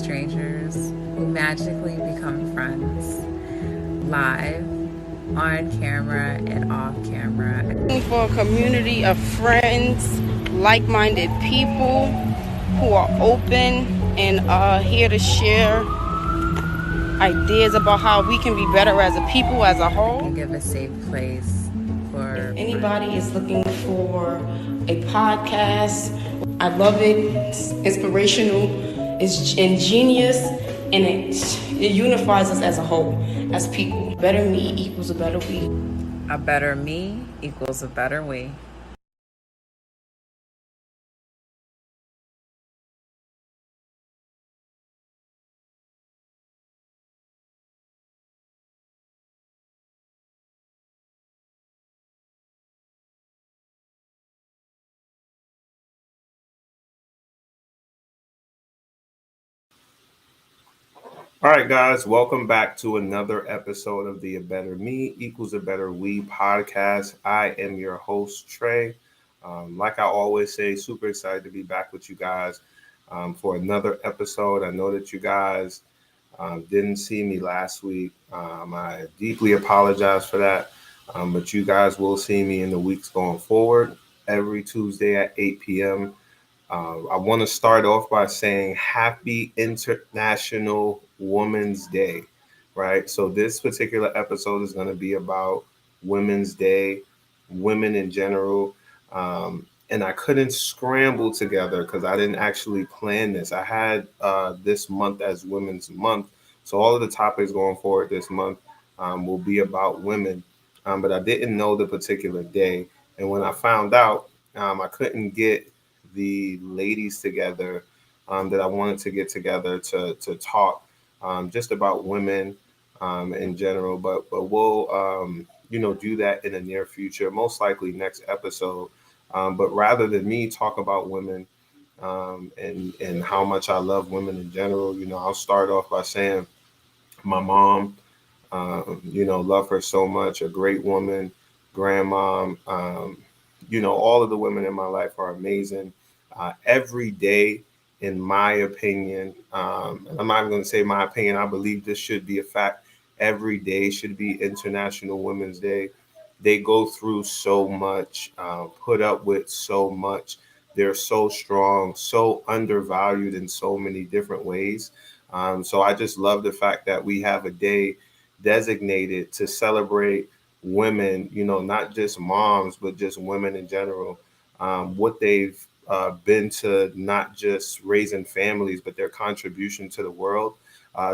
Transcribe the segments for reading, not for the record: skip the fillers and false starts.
strangers who magically become friends, live, on camera, and off camera. For a community of friends, like-minded people who are open and are here to share ideas about how we can be better as a people as a whole. And give a safe place for if anybody is looking for a podcast, I love it. It's inspirational, it's ingenious, and it unifies us as a whole, as people. Better me equals a better we. A better me equals a better we. All right, guys, welcome back to another episode of the A Better Me Equals a Better We podcast. I am your host, Trey. Like I always say, super excited to be back with you guys for another episode. I know that you guys didn't see me last week. I deeply apologize for that, but you guys will see me in the weeks going forward every Tuesday at 8 p.m. I want to start off by saying Happy International Women's Day, right? So this particular episode is going to be about Women's Day, women in general. And I couldn't scramble together because I didn't actually plan this. I had this month as Women's Month. So all of the topics going forward this month will be about women. But I didn't know the particular day. And when I found out, I couldn't get the ladies together that I wanted to get together to talk just about women in general. But we'll do that in the near future, most likely next episode. But rather than me talk about women and how much I love women in general, I'll start off by saying my mom, love her so much, a great woman, grandmom. All of the women in my life are amazing. Every day, in my opinion, and I'm not even going to say my opinion, I believe this should be a fact. Every day should be International Women's Day. They go through so much, put up with so much. They're so strong, so undervalued in so many different ways. So I just love the fact that we have a day designated to celebrate women, not just moms, but just women in general, what they've been to not just raising families, but their contribution to the world.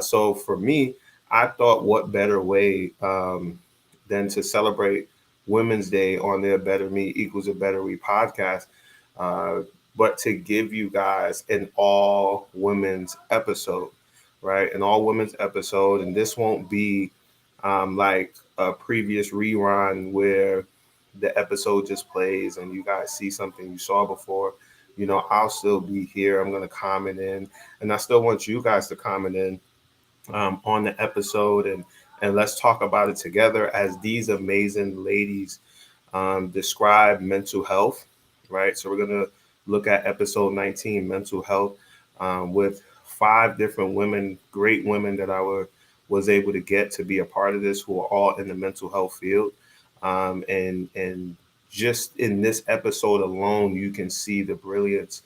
So for me, I thought what better way than to celebrate Women's Day on their Better Me Equals a Better We podcast, but to give you guys an all women's episode, right? An all women's episode. And this won't be like a previous rerun where the episode just plays and you guys see something you saw before. I'll still be here. I'm going to comment in, and I still want you guys to comment in on the episode, and let's talk about it together as these amazing ladies describe mental health, right? So we're going to look at episode 19, mental health, with 5 different women, great women that I was able to get to be a part of this, who are all in the mental health field. And just in this episode alone, you can see the brilliance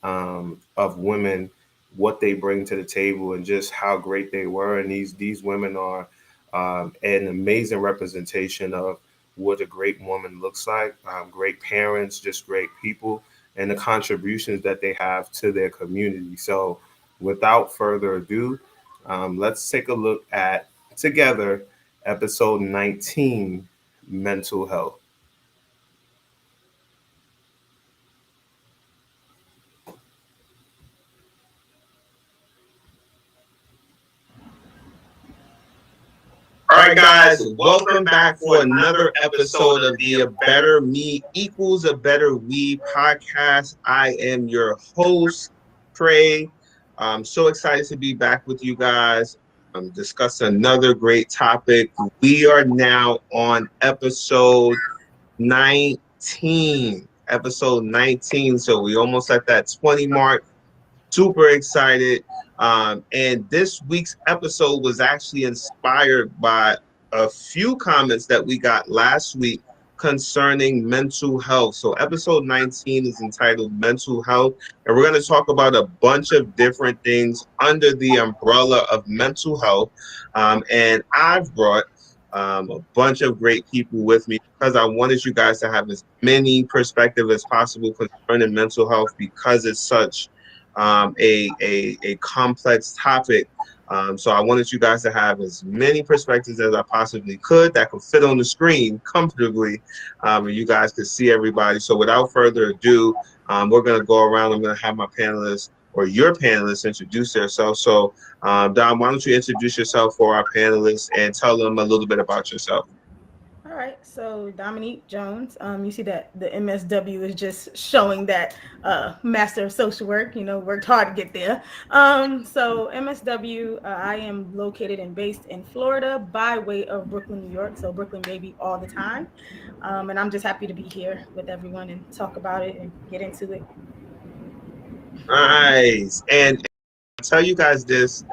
of women, what they bring to the table, and just how great they were. And these women are an amazing representation of what a great woman looks like. Great parents, just great people, and the contributions that they have to their community. So without further ado, let's take a look at together episode 19, mental health. All right, guys, welcome back for another episode of the A Better Me Equals a Better We podcast. I am your host, Trey. I'm so excited to be back with you guys. Discuss another great topic. We are now on episode 19. Episode 19. So we almost at that 20 mark. Super excited. And this week's episode was actually inspired by a few comments that we got last week concerning mental health. So episode 19 is entitled Mental Health, and we're going to talk about a bunch of different things under the umbrella of mental health. And I've brought a bunch of great people with me because I wanted you guys to have as many perspectives as possible concerning mental health, because it's such a complex topic. So I wanted you guys to have as many perspectives as I possibly could that could fit on the screen comfortably, and you guys could see everybody. So without further ado, we're going to go around. I'm going to have my panelists, or your panelists, introduce themselves. So Dom, why don't you introduce yourself for our panelists and tell them a little bit about yourself? All right, so Dominique Jones. You see that the MSW is just showing that Master of Social Work, worked hard to get there. So MSW, I am located and based in Florida by way of Brooklyn, New York. So Brooklyn baby all the time. And I'm just happy to be here with everyone and talk about it and get into it. Nice. And I'll tell you guys this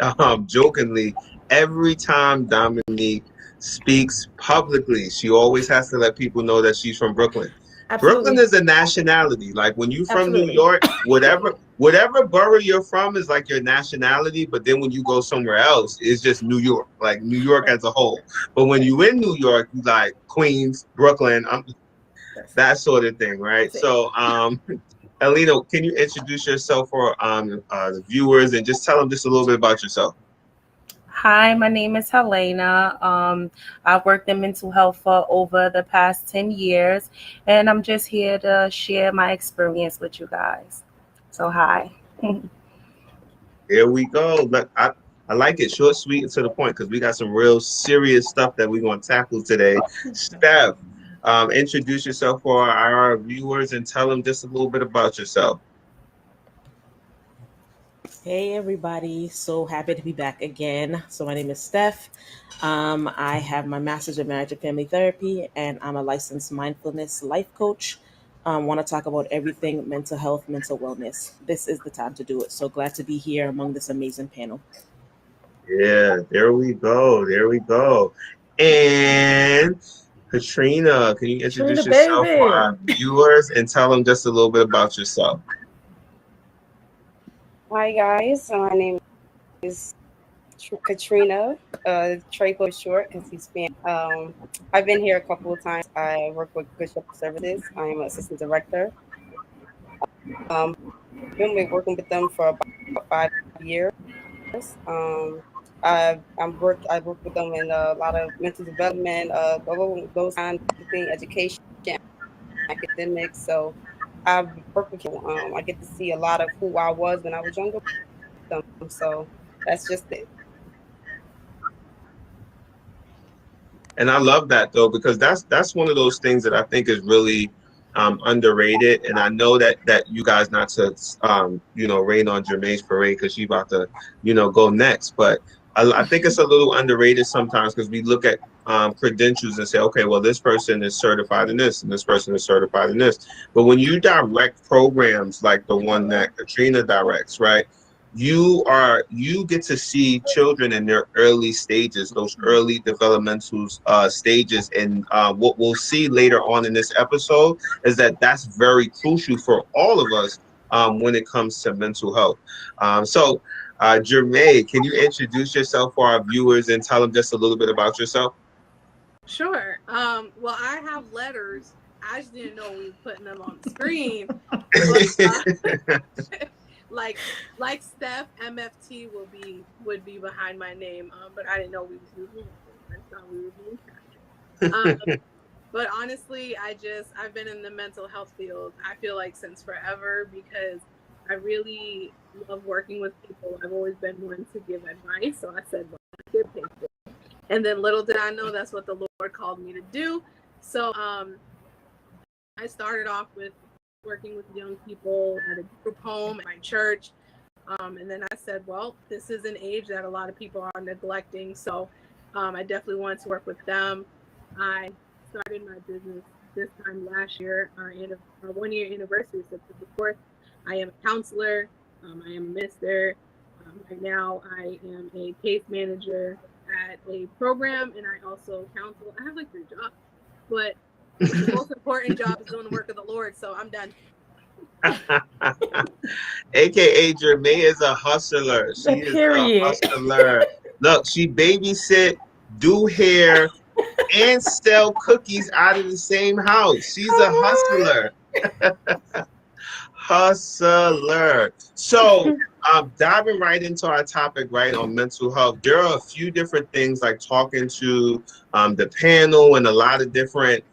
jokingly, every time Dominique speaks publicly, she always has to let people know that she's from Brooklyn. Absolutely. Brooklyn is a nationality. Like when you're from Absolutely. New York, whatever borough you're from is like your nationality. But then when you go somewhere else, it's just New York, like New York as a whole. But when you in New York, you like Queens, Brooklyn, that sort of thing, right? So, Alina, can you introduce yourself for the viewers and just tell them just a little bit about yourself? Hi, my name is Helena. I've worked in mental health for over the past 10 years, and I'm just here to share my experience with you guys. So, hi. Here we go. Look, I like it short, sweet, and to the point, because we got some real serious stuff that we're going to tackle today. Steph, introduce yourself for our viewers and tell them just a little bit about yourself. Hey everybody, so happy to be back again. So my name is Steph. I have my master's in marriage and family therapy, and I'm a licensed mindfulness life coach. Want to talk about everything mental health, mental wellness. This is the time to do it. So glad to be here among this amazing panel. Yeah, there we go. There we go. And Katrina, can you introduce yourself for our viewers and tell them just a little bit about yourself? Hi guys, my name is Katrina, Trey for short because he's been. I've been here a couple of times. I work with Good Shepherd Services. I am an assistant director. Been working with them for about 5 years. I've worked with them in a lot of mental development, those kinds of things, education, academics. So I've worked with them. I get to see a lot of who I was when I was younger. So that's just it. And I love that though, because that's one of those things that I think is really underrated. And I know that you guys, not to rain on Jermaine's parade because she's about to go next, but I think it's a little underrated sometimes because we look at credentials and say, okay, well, this person is certified in this and this person is certified in this. But when you direct programs like the one that Katrina directs, right, you get to see children in their early stages, those early developmental stages. And what we'll see later on in this episode is that that's very crucial for all of us when it comes to mental health. So Jermaine, can you introduce yourself for our viewers and tell them just a little bit about yourself? Sure. Well, I have letters. I just didn't know we were putting them on the screen. But, like Steph, MFT would be behind my name, but I didn't know we was using it. I thought we were being captured. But honestly, I've been in the mental health field, I feel like, since forever, because I really love working with people. I've always been one to give advice, so I said, well, I get paid for it. And then little did I know that's what the Lord called me to do. So I started off with working with young people at a group home at my church. And then I said, well, this is an age that a lot of people are neglecting. So I definitely wanted to work with them. I started my business this time last year, our 1-year anniversary, September 4th. I am a counselor. I am a minister. Right now, I am a case manager at a program, and I also counsel. I have like 3 jobs, but the most important job is doing the work of the Lord. So I'm done. AKA Jermaine is a hustler. She is Period. a hustler. Look, she babysit, do hair, and sell cookies out of the same house. She's a hustler. Hustler. So, diving right into our topic, right, on mental health, there are a few different things like talking to the panel and a lot of different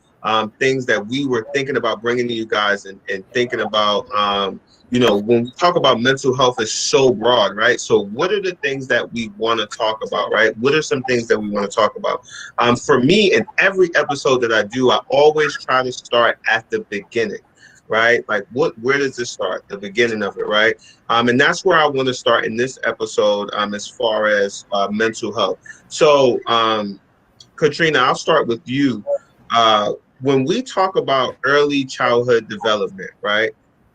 things that we were thinking about bringing to you guys and thinking about, you know, when we talk about mental health, is so broad, right? So what are the things that we want to talk about, right? What are some things that we want to talk about? For me, in every episode that I do, I always try to start at the beginning, right? Like where does this start? The beginning of it, right? And that's where I want to start in this episode as far as mental health. So, Katrina, I'll start with you. When we talk about early childhood development, right?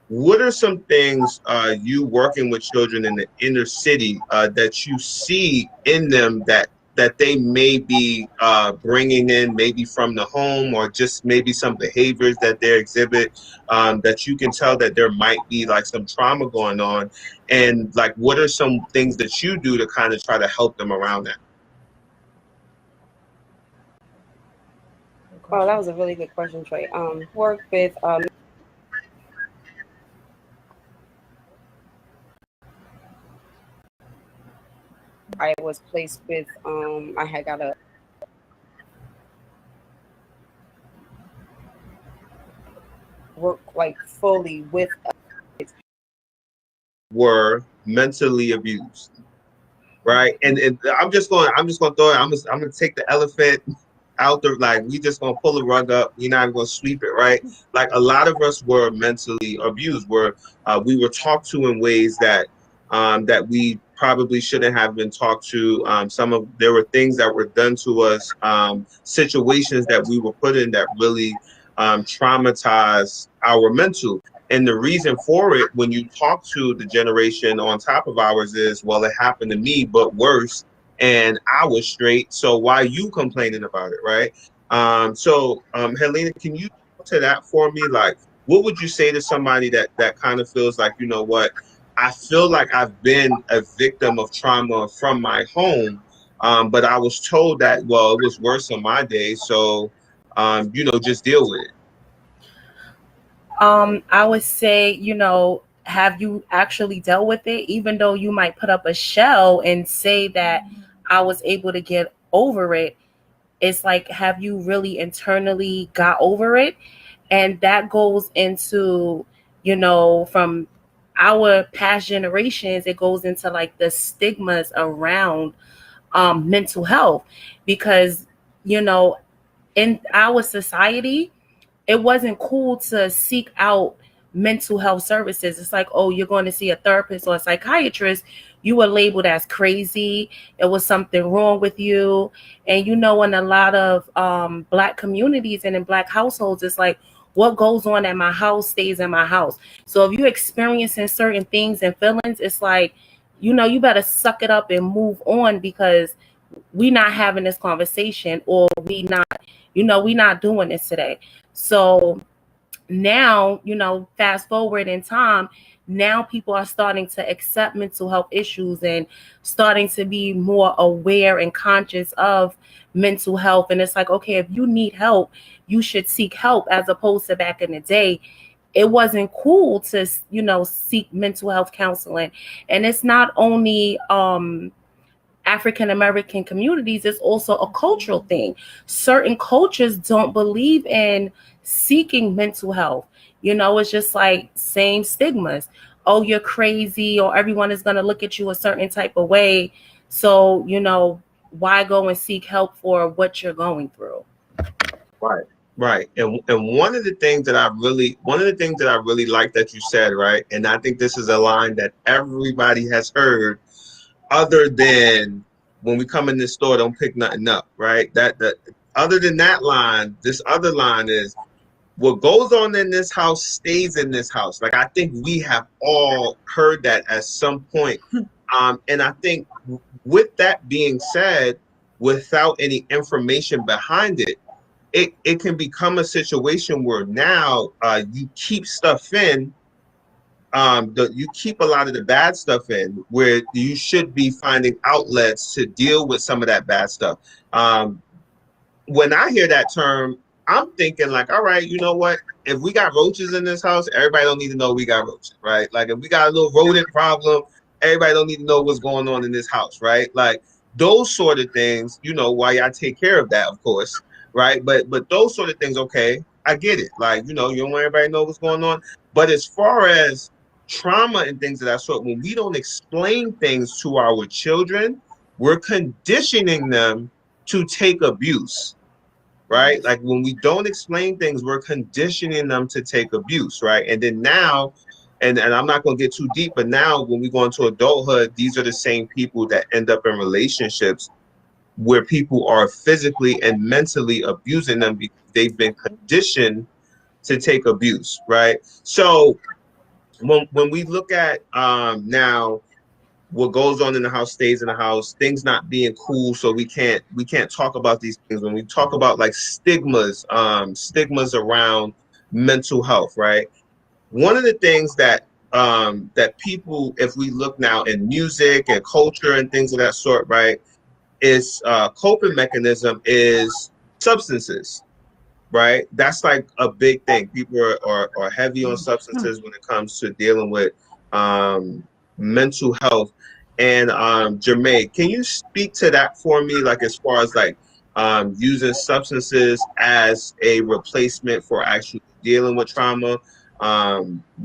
What are some things you working with children in the inner city that you see in them that they may be bringing in, maybe from the home, or just maybe some behaviors that they exhibit that you can tell that there might be like some trauma going on? And like, what are some things that you do to kind of try to help them around that? Oh, that was a really good question, Trey. Work with I was placed with I had got a work like fully with were mentally abused, right? And I'm just going to throw it. I'm going to take the elephant out there. Like, we just gonna pull the rug up. We're not gonna sweep it, right? Like, a lot of us were mentally abused, where we were talked to in ways that that we probably shouldn't have been talked to. There were things that were done to us, situations that we were put in that really traumatized our mental. And the reason for it, when you talk to the generation on top of ours, is, well, it happened to me, but worse. And I was straight, so why are you complaining about it, right? So, Helena, can you talk to that for me? Like, what would you say to somebody that kind of feels like, you know what, I feel like I've been a victim of trauma from my home, but I was told that, well, it was worse in my day, so, you know, just deal with it. I would say, you know, have you actually dealt with it? Even though you might put up a shell and say that I was able to get over it, it's like, have you really internally got over it? And that goes into, you know, from our past generations, it goes into like the stigmas around mental health, because, you know, in our society, it wasn't cool to seek out mental health services. It's like, oh, you're going to see a therapist or a psychiatrist, you were labeled as crazy. It was something wrong with you. And, you know, in a lot of Black communities and in Black households, it's like, what goes on at my house stays in my house. So if you're experiencing certain things and feelings, it's like, you know, you better suck it up and move on, because we not having this conversation, or we not, you know, we not doing this today. So now, you know, fast forward in time, now people are starting to accept mental health issues and starting to be more aware and conscious of mental health. And it's like, okay, if you need help, you should seek help, as opposed to back in the day, it wasn't cool to, you know, seek mental health counseling. And it's not only African American communities, it's also a cultural thing. Certain cultures don't believe in seeking mental health. You know, it's just like same stigmas. Oh, you're crazy, or everyone is going to look at you a certain type of way. So, you know, why go and seek help for what you're going through? Right. And one of the things that I really like that you said, right, and I think this is a line that everybody has heard, other than when we come in this store, don't pick nothing up, right? That other than that line, this other line is, what goes on in this house stays in this house. Like, I think we have all heard that at some point. And I think with that being said, without any information behind it, it can become a situation where now you keep stuff in, you keep a lot of the bad stuff in, where you should be finding outlets to deal with some of that bad stuff. When I hear that term, I'm thinking like, all right, you know what? If we got roaches in this house, everybody don't need to know we got roaches, right? Like if we got a little rodent problem, everybody don't need to know what's going on in this house, right? Like those sort of things, you know, why I take care of that, of course, right? But those sort of things, okay, I get it. Like, you know, you don't want everybody to know what's going on. But as far as trauma and things of that sort, when we don't explain things to our children, we're conditioning them to take abuse. Right? Like when we don't explain things, we're conditioning them to take abuse, right? And then now, and I'm not going to get too deep, but now when we go into adulthood, these are the same people that end up in relationships where people are physically and mentally abusing them because they've been conditioned to take abuse, right? So when we look at now, what goes on in the house stays in the house, things not being cool, so we can't talk about these things. When we talk about like stigmas around mental health, right? One of the things that people, if we look now in music and culture and things of that sort, right, is coping mechanism is substances, right? That's like a big thing. People are heavy on substances when it comes to dealing with mental health. And Jermaine, can you speak to that for me? Like as far as like using substances as a replacement for actually dealing with trauma.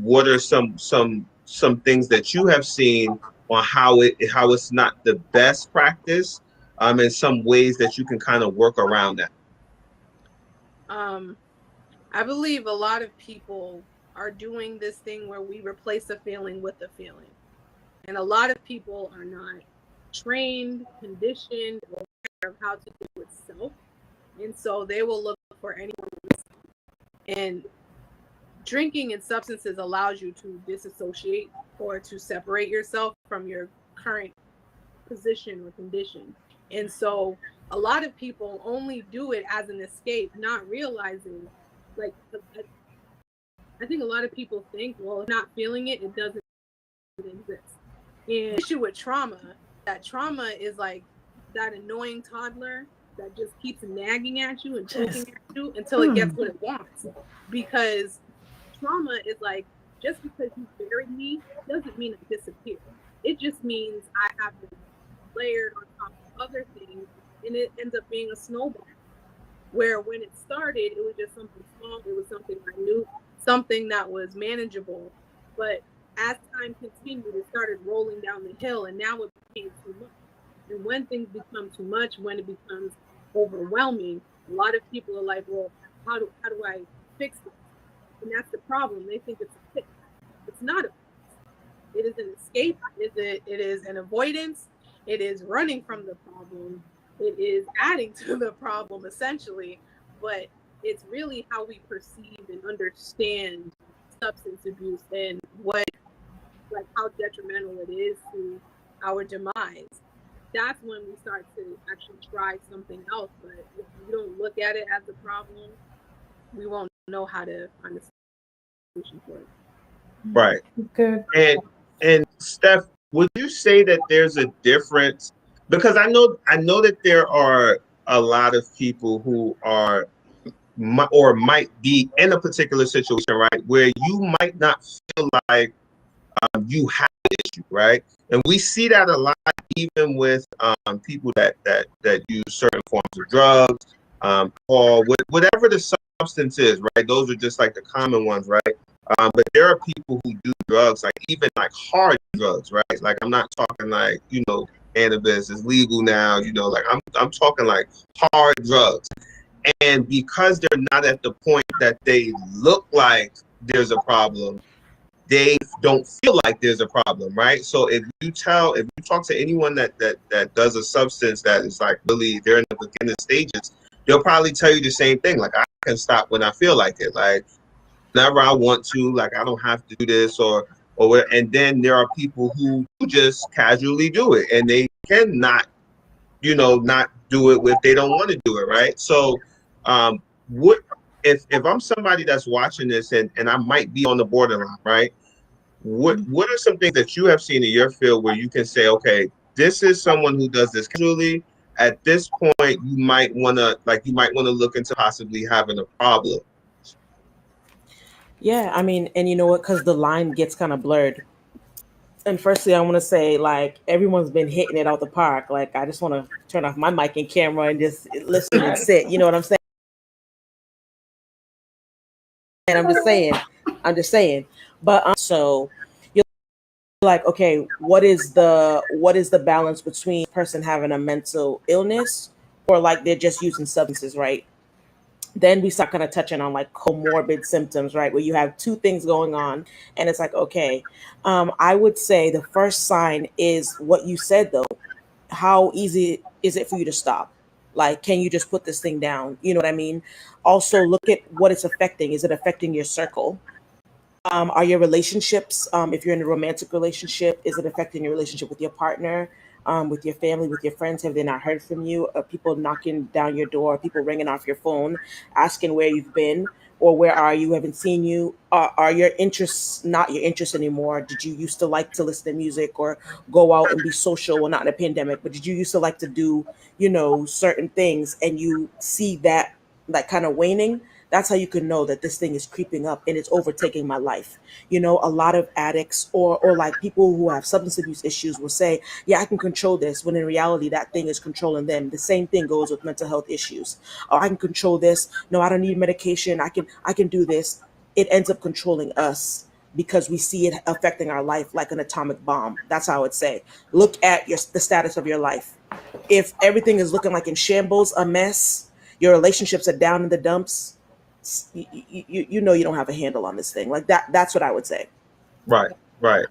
What are some things that you have seen on how it's not the best practice, and some ways that you can kind of work around that? I believe a lot of people are doing this thing where we replace a feeling with a feeling. And a lot of people are not trained, conditioned, or aware of how to deal with self. And so they will look for anyone. And drinking and substances allows you to disassociate or to separate yourself from your current position or condition. And so a lot of people only do it as an escape, not realizing, like, I think a lot of people think, well, if not feeling it, it doesn't exist. And the issue with trauma, that trauma is like that annoying toddler that just keeps nagging at you and poking at you until it gets what it wants. Because trauma is like, just because you buried me doesn't mean it disappeared. It just means I have been layered on top of other things, and it ends up being a snowball. Where when it started, it was just something small, it was something minute, something that was manageable. But as time continued, it started rolling down the hill, and now it became too much. And when things become too much, when it becomes overwhelming, a lot of people are like, well, how do I fix this? And that's the problem. They think it's a fix. It's not a fix. It is an escape. It is an avoidance. It is running from the problem. It is adding to the problem, essentially. But it's really how we perceive and understand substance abuse and how detrimental it is to our demise. That's when we start to actually try something else. But if we don't look at it as a problem, we won't know how to find a solution for it. Right. Good. And Steph, would you say that there's a difference? Because I know that there are a lot of people who are or might be in a particular situation, right, where you might not feel like you have an issue, right? And we see that a lot, even with people that use certain forms of drugs, or whatever the substance is, right? Those are just like the common ones, right? But there are people who do drugs, like even like hard drugs, right? Like I'm not talking like, you know, cannabis is legal now, you know, like I'm talking like hard drugs. And because they're not at the point that they look like there's a problem, they don't feel like there's a problem, right? So if you talk to anyone that does a substance that is like really, they're in the beginning stages, they'll probably tell you the same thing. Like, I can stop when I feel like it. Like, whenever I want to, like, I don't have to do this, or or what, and then there are people who just casually do it, and they cannot, not do it if they don't want to do it, right? So, what if I'm somebody that's watching this and I might be on the borderline, right? What are some things that you have seen in your field where you can say, okay, this is someone who does this casually. At this point, you might want to look into possibly having a problem. Yeah, I mean, and you know what? Because the line gets kind of blurred. And firstly, I want to say, like, everyone's been hitting it out the park. Like, I just want to turn off my mic and camera and just listen and sit. You know what I'm saying? And I'm just saying. But so you're like, okay, what is the balance between a person having a mental illness or like they're just using substances, right? Then we start kind of touching on like comorbid symptoms, right? Where you have two things going on, and it's like, okay, I would say the first sign is what you said though. How easy is it for you to stop? Like, can you just put this thing down? You know what I mean? Also, look at what it's affecting. Is it affecting your circle? Are your relationships, if you're in a romantic relationship, is it affecting your relationship with your partner, with your family, with your friends? Have they not heard from you? Are people knocking down your door? People ringing off your phone, asking where you've been or where are you? Haven't seen you. Are your interests not your interests anymore? Did you used to like to listen to music or go out and be social? Well, not in a pandemic, but did you used to like to do, certain things and you see that like kind of waning? That's how you can know that this thing is creeping up and it's overtaking my life. A lot of addicts or like people who have substance abuse issues will say, yeah, I can control this, when in reality that thing is controlling them. The same thing goes with mental health issues. Oh, I can control this. No, I don't need medication. I can do this. It ends up controlling us because we see it affecting our life like an atomic bomb. That's how I would say. Look at the status of your life. If everything is looking like in shambles, a mess, your relationships are down in the dumps, you don't have a handle on this thing. Like that's what I would say. Right. I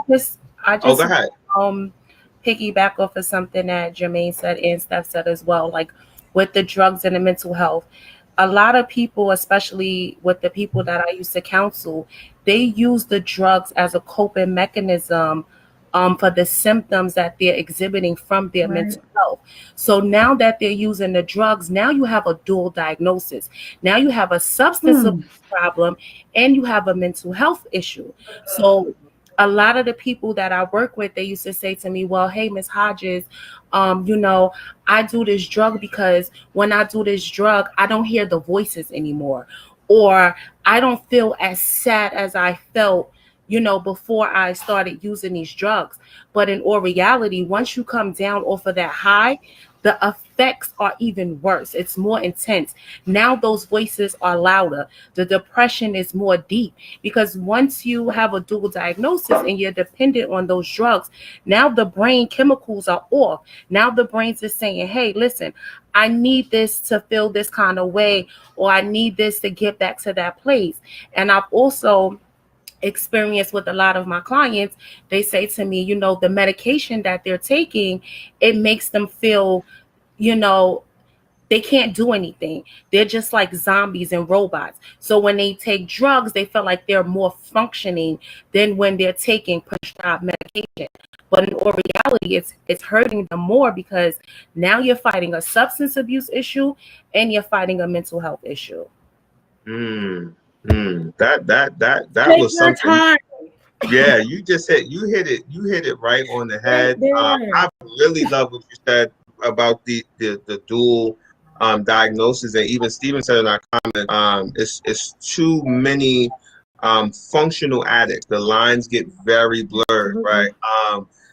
just Go ahead. piggyback off of something that Jermaine said and Steph said as well, like with the drugs and the mental health. A lot of people, especially with the people that I used to counsel, they use the drugs as a coping mechanism for the symptoms that they're exhibiting from their mental health. So now that they're using the drugs, now you have a dual diagnosis. Now you have a substance abuse problem and you have a mental health issue. So a lot of the people that I work with, they used to say to me, well, hey, Miss Hodges, I do this drug because when I do this drug, I don't hear the voices anymore, or I don't feel as sad as I felt before I started using these drugs. But in all reality, once you come down off of that high, the effects are even worse. It's more intense. Now those voices are louder. The depression is more deep because once you have a dual diagnosis and you're dependent on those drugs, now the brain chemicals are off. Now the brain's just saying, hey, listen, I need this to feel this kind of way, or I need this to get back to that place. And I've also experience with a lot of my clients, they say to me, the medication that they're taking, it makes them feel, they can't do anything. They're just like zombies and robots. So when they take drugs, they feel like they're more functioning than when they're taking prescribed medication. But in all reality, it's hurting them more because now you're fighting a substance abuse issue and you're fighting a mental health issue. That was something. Time. Yeah, you hit it right on the head. I really love what you said about the dual diagnosis, and even Steven said in our comment, it's too many functional addicts. The lines get very blurred, right?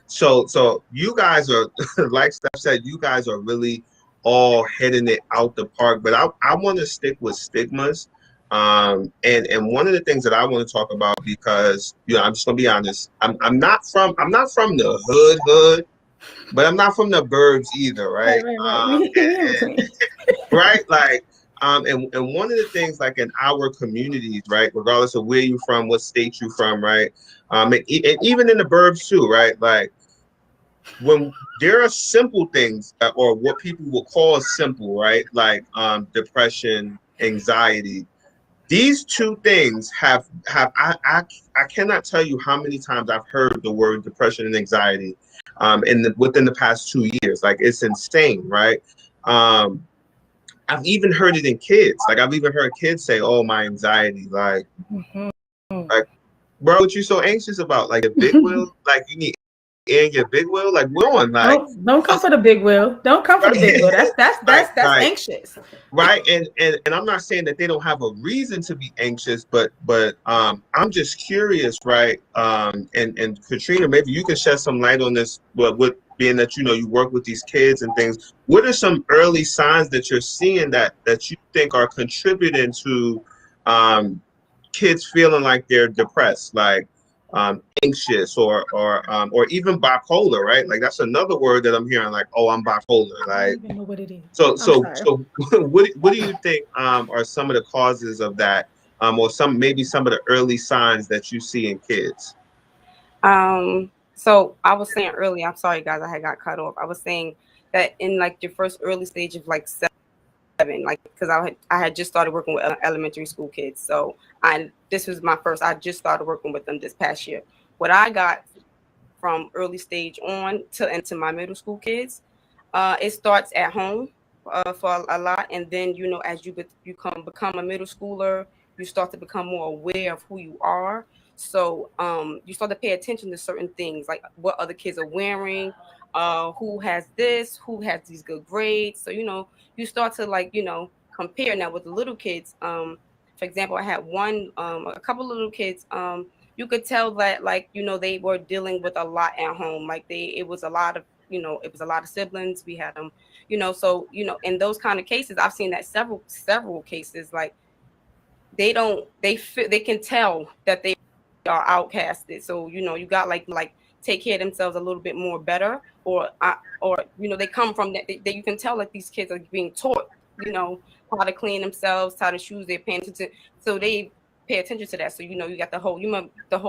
So you guys are, like Steph said, you guys are really all hitting it out the park. But I want to stick with stigmas. And one of the things that I want to talk about, because I'm just gonna be honest, I'm not from the hood, but I'm not from the burbs either, right? Right, like and one of the things, like in our communities, right, regardless of where you're from, what state you're from, right, and even in the burbs too, right, like when there are simple things or what people will call simple, right, like depression, anxiety. these two things I cannot tell you how many times I've heard the word depression and anxiety within the past 2 years. Like, it's insane, right? I've even heard it in kids. Like, I've even heard kids say, "Oh, my anxiety." Like, bro, what you so anxious about? Like, a big wheel? Like, you need air in your big wheel? Like, we're on, like, Don't come for the big wheel. Don't come for the big wheel. That's right. anxious. Right. And I'm not saying that they don't have a reason to be anxious, but I'm just curious, right? And Katrina, maybe you can shed some light on this, but with being that, you work with these kids and things, what are some early signs that you're seeing that you think are contributing to kids feeling like they're depressed, like anxious or even bipolar, right? Like, that's another word that I'm hearing, like, "Oh, I'm bipolar." Like, I don't even know what it is. so what do you think are some of the causes of that, or maybe some of the early signs that you see in kids? So I was saying earlier, I'm sorry guys, I had got cut off. I was saying that in like your first early stage of like 7, like, because I had just started working with elementary school kids, so this was my first. I just started working with them this past year. What I got from early stage on into my middle school kids, it starts at home for a lot, and then as you become a middle schooler, you start to become more aware of who you are. So you start to pay attention to certain things, like what other kids are wearing, who has this, who has these good grades. So you start to compare. Now with the little kids, for example, I had a couple of little kids. You could tell that they were dealing with a lot at home. Like it was a lot of siblings. We had them, so in those kind of cases, I've seen that several cases, like they can tell that they are outcasted. So you got like take care of themselves a little bit more better, or they come from that. You can tell that these kids are being taught how to clean themselves, how to shoes their pants, so they pay attention to that. So you got the whole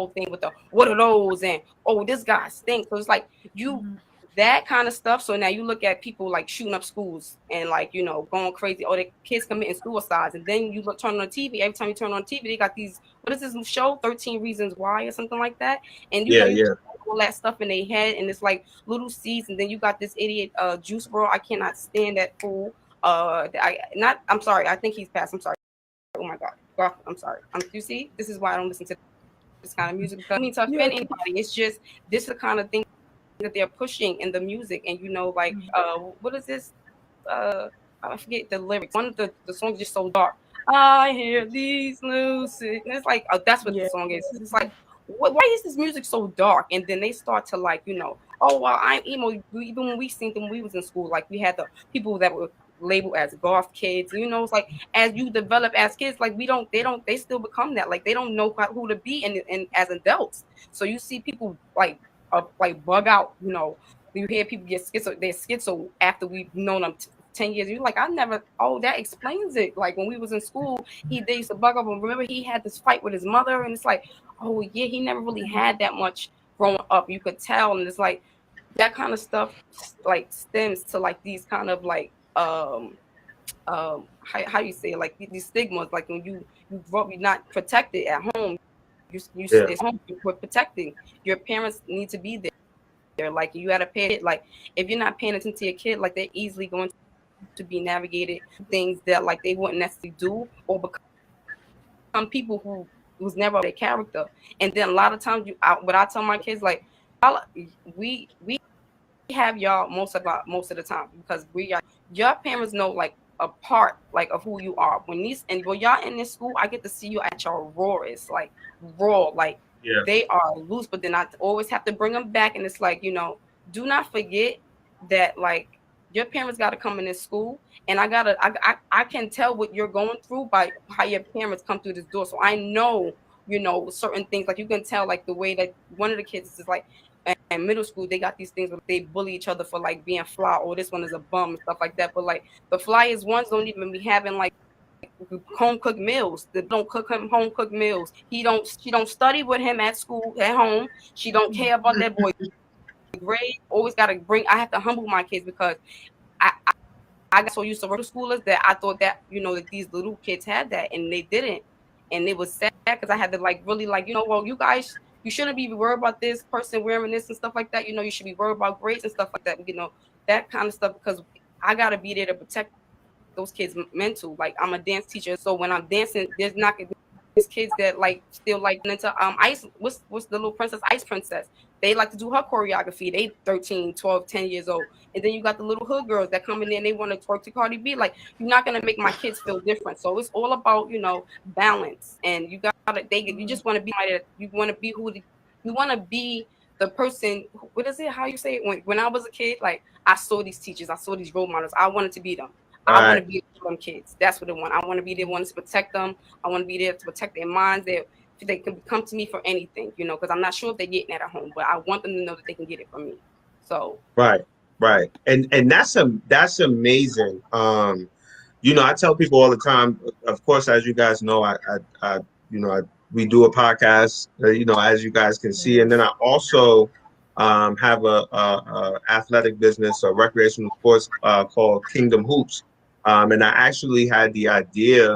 thing with the what are those, and oh, this guy stinks. So it's like that kind of stuff. So now you look at people like shooting up schools and going crazy. Oh, the kids committing suicides. And then you turn on TV. Every time you turn on TV, they got these, what is this show? 13 Reasons Why or something like that. And you all that stuff in their head, and it's like little seeds. And then you got this idiot Juice WRLD. I cannot stand that fool. I'm sorry. I think he's passed. I'm sorry. Oh my God. I'm sorry. You see, this is why I don't listen to this kind of music, because I mean to offend anybody. It's just this is the kind of thing that they're pushing in the music. And what is this? I forget the lyrics. One of the songs is just so dark. I hear these lucid. And it's like that's what the song is. It's like, why is this music so dark? And then they start to oh well, I'm emo. Even when we seen them, we was in school. Like we had the people that were labeled as goth kids. It's like as you develop as kids, like they still become that. Like they don't know who to be and as adults. So you see people like bug out. You hear people get schizo after we've known them 10 years. You're like, that explains it. Like when we was in school, they used to bug up, and remember he had this fight with his mother, and it's like, oh yeah, he never really had that much growing up. You could tell. And it's like that kind of stuff like stems to like these kind of like how you say it, like these stigmas. Like when you grow up, you're not protected at home. It's home for protecting. Your parents need to be there. Like you gotta pay it. Like if you're not paying attention to your kid, like they're easily going to be navigated things that like they wouldn't necessarily do, or become people who was never their character. And then a lot of times what I tell my kids, like we have y'all most of the time, because your parents know like a part like of who you are. When y'all in this school, I get to see you at your rawest, like raw, like they are loose. But then I always have to bring them back, and it's like, do not forget that like your parents got to come in this school, and I can tell what you're going through by how your parents come through this door. So I know certain things, like you can tell like the way that one of the kids is like in middle school, they got these things where they bully each other for like being fly, or this one is a bum and stuff like that. But like the flyest ones don't even be having like home cooked meals. They don't cook him home cooked meals. She don't study with him at school at home. She don't care about that boy grade. Always got to I have to humble my kids, because I got so used to middle schoolers that I thought that that these little kids had that, and they didn't. And it was sad because I had to like really like, well, you guys, you shouldn't be worried about this person wearing this and stuff like that. You should be worried about grades and stuff like that. That kind of stuff, because I gotta be there to protect those kids' mental. Like, I'm a dance teacher, so when I'm dancing, there's kids that like still like into ice. What's the little princess, Ice Princess? They like to do her choreography. They 13, 12, 10 years old. And then you got the little hood girls that come in there and they want to twerk to Cardi B. Like, you're not gonna make my kids feel different. So it's all about, balance. And you just want to be you want to be you want to be the person. What is it? How you say it? When I was a kid, like, I saw these teachers, I saw these role models. I wanted to be them. I want to be them kids. That's what I want. I want to be the ones to protect them. I want to be there to protect their minds. They can come to me for anything, because I'm not sure if they're getting that at home, but I want them to know that they can get it from me. So Right. And that's amazing. I tell people all the time, of course, as you guys know, we do a podcast, as you guys can see. And then I also have a athletic business, a recreational sports called Kingdom Hoops. And I actually had the idea,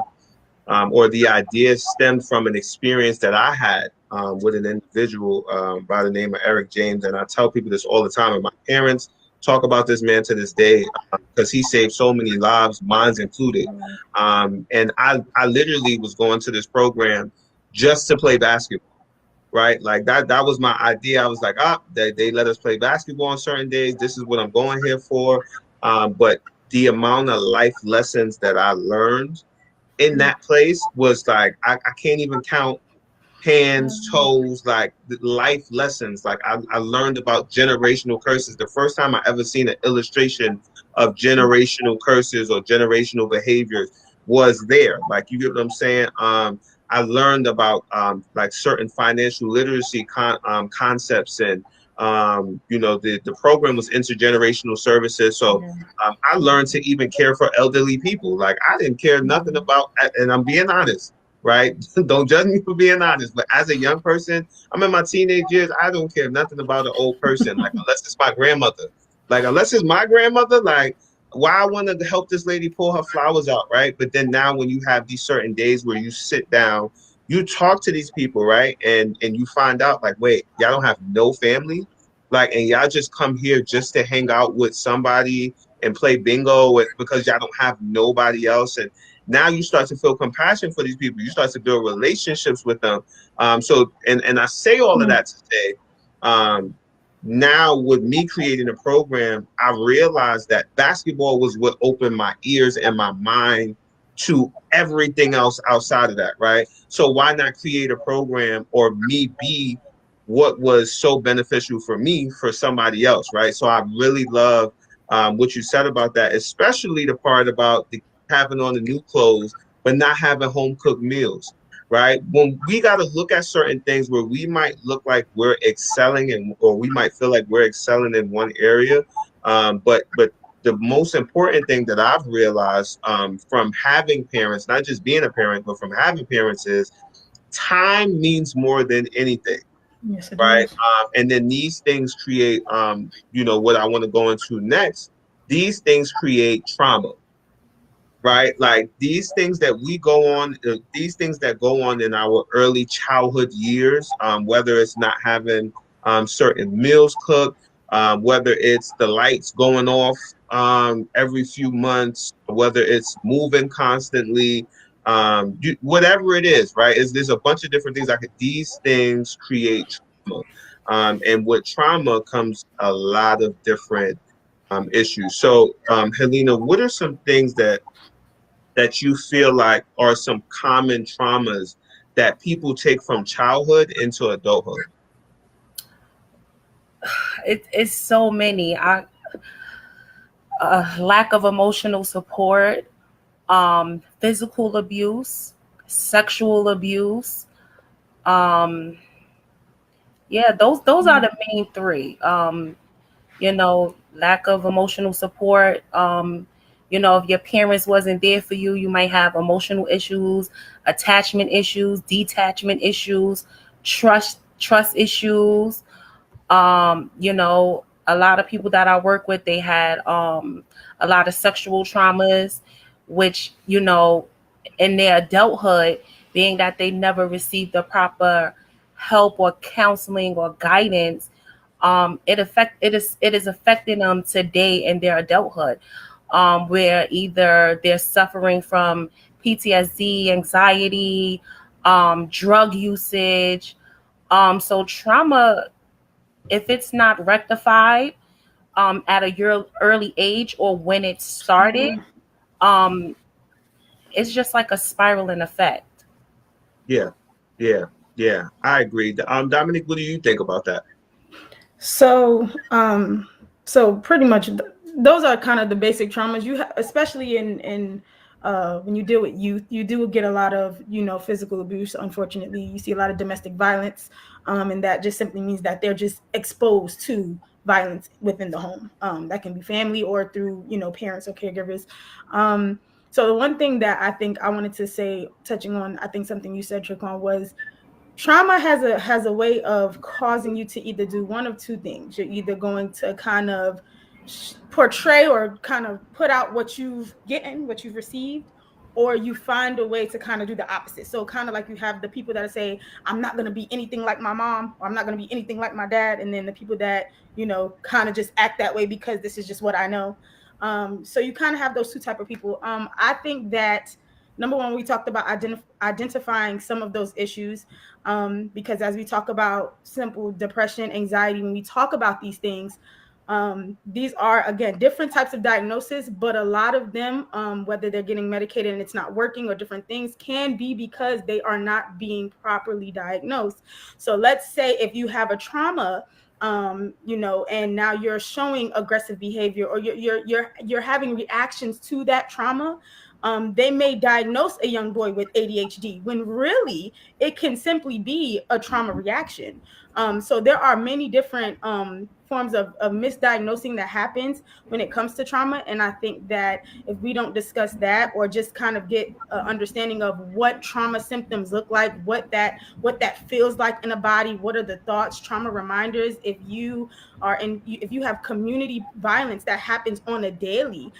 or the idea stemmed from an experience that I had with an individual by the name of Eric James. And I tell people this all the time. And my parents talk about this man to this day because he saved so many lives, mine included. And I literally was going to this program just to play basketball. Right, like that was my idea. I was like, they let us play basketball on certain days. This is what I'm going here for. But the amount of life lessons that I learned in that place was like, I can't even count hands, toes, like life lessons. Like I learned about generational curses. The first time I ever seen an illustration of generational curses or generational behaviors was there. Like, you get what I'm saying? I learned about like certain financial literacy concepts, and the program was intergenerational services. So I learned to even care for elderly people. Like, I didn't care nothing about, and I'm being honest, right? Don't judge me for being honest, but as a young person, I'm in my teenage years, I don't care nothing about an old person, like, unless it's my grandmother. Like, unless it's my grandmother, like, why I wanted to help this lady pull her flowers out, right? But then now when you have these certain days where you sit down, you talk to these people, right? And you find out, like, wait, y'all don't have no family? Like, and y'all just come here just to hang out with somebody and play bingo because y'all don't have nobody else. And now you start to feel compassion for these people. You start to build relationships with them. So I say all of that to say, now with me creating a program, I realized that basketball was what opened my ears and my mind to everything else outside of that, right? So why not create a program, or me be what was so beneficial for me for somebody else, right? So I really love what you said about that, especially the part about having on the new clothes, but not having home cooked meals. Right? When we got to look at certain things where we might look like we're excelling, or we might feel like we're excelling in one area. But the most important thing that I've realized from having parents, not just being a parent, but from having parents, is time means more than anything. Yes, it right? is. And then these things create, what I want to go into next. These things create trauma. Right, like these things that go on in our early childhood years, whether it's not having certain meals cooked, whether it's the lights going off every few months, whether it's moving constantly, whatever it is, right? There's a bunch of different things. These things create trauma, and with trauma comes a lot of different issues. So, Helena, what are some things that you feel like are some common traumas that people take from childhood into adulthood? It's so many. Lack of emotional support, physical abuse, sexual abuse. Those are the main three. Lack of emotional support. If your parents wasn't there for you, you might have emotional issues, attachment issues, detachment issues, trust issues. A lot of people that I work with, they had a lot of sexual traumas, which, in their adulthood, being that they never received the proper help or counseling or guidance. It is affecting them today in their adulthood, where either they're suffering from PTSD, anxiety, drug usage. So trauma, if it's not rectified at a early age or when it started, it's just like a spiraling effect. Yeah. I agree. Dominic, what do you think about that? So, so pretty much those are kind of the basic traumas you have, especially in when you deal with youth. You do get a lot of, physical abuse. Unfortunately, you see a lot of domestic violence, and that just simply means that they're just exposed to violence within the home. That can be family or through, parents or caregivers. So the one thing that I think I wanted to say, touching on, I think something you said, Tricon, was trauma has a way of causing you to either do one of two things. You're either going to kind of portray or kind of put out what you've received, or you find a way to kind of do the opposite. So kind of like you have the people that say, I'm not going to be anything like my mom, or I'm not going to be anything like my dad. And then the people that, kind of just act that way because this is just what I know. So you kind of have those two type of people. I think that number one, we talked about identifying some of those issues, because as we talk about simple depression, anxiety, when we talk about these things, these are, again, different types of diagnosis, but a lot of them, whether they're getting medicated and it's not working or different things, can be because they are not being properly diagnosed. So let's say if you have a trauma, and now you're showing aggressive behavior, or you're having reactions to that trauma, they may diagnose a young boy with ADHD when really it can simply be a trauma reaction. So there are many different forms of misdiagnosing that happens when it comes to trauma. And I think that if we don't discuss that, or just kind of get an understanding of what trauma symptoms look like, what that feels like in a body, what are the thoughts, trauma reminders, if you have community violence that happens on a daily,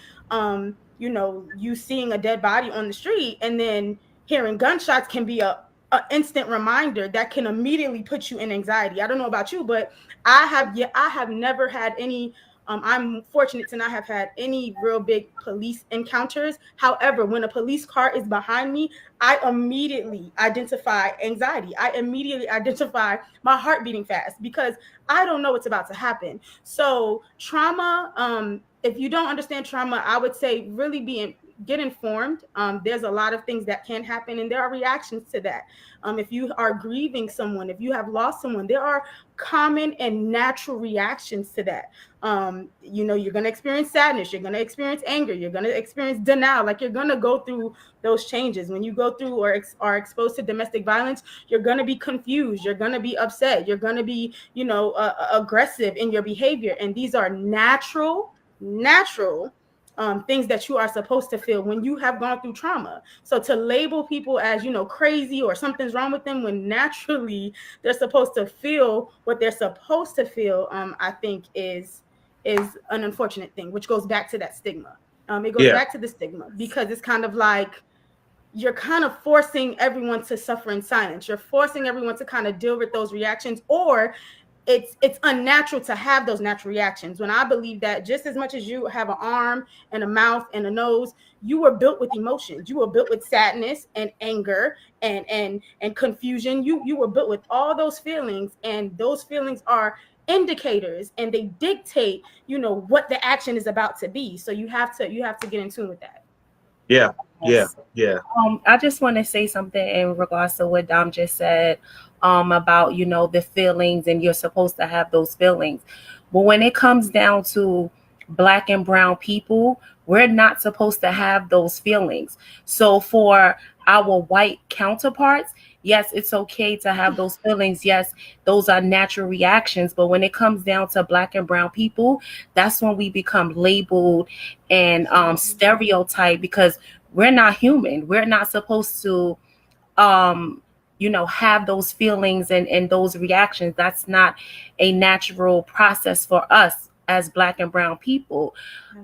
you seeing a dead body on the street and then hearing gunshots can be a instant reminder that can immediately put you in anxiety. I don't know about you, but I have never had any, I'm fortunate to not have had any real big police encounters. However, when a police car is behind me, I immediately identify anxiety. I immediately identify my heart beating fast because I don't know what's about to happen. So trauma, if you don't understand trauma, I would say really get informed. There's a lot of things that can happen, and there are reactions to that. If you are grieving someone, if you have lost someone, there are common and natural reactions to that. You're going to experience sadness, you're going to experience anger, you're going to experience denial. Like, you're going to go through those changes. When you go through or are exposed to domestic violence, you're going to be confused, you're going to be upset, you're going to be, aggressive in your behavior. And these are natural things that you are supposed to feel when you have gone through trauma. So to label people as, crazy or something's wrong with them when naturally they're supposed to feel what they're supposed to feel, I think is an unfortunate thing, which goes back to that stigma. It goes back to the stigma, because it's kind of like you're kind of forcing everyone to suffer in silence. You're forcing everyone to kind of deal with those reactions, or it's unnatural to have those natural reactions. When I believe that just as much as you have an arm and a mouth and a nose, you were built with emotions. You were built with sadness and anger and confusion. You were built with all those feelings, and those feelings are indicators, and they dictate, what the action is about to be. So you have to get in tune with that. Yeah. I just want to say something in regards to what Dom just said, about, the feelings, and you're supposed to have those feelings. But when it comes down to Black and brown people, we're not supposed to have those feelings. So for our white counterparts, yes, it's okay to have those feelings. Yes, those are natural reactions. But when it comes down to Black and brown people, that's when we become labeled and stereotyped, because we're not human. We're not supposed to, have those feelings and those reactions. That's not a natural process for us as Black and brown people.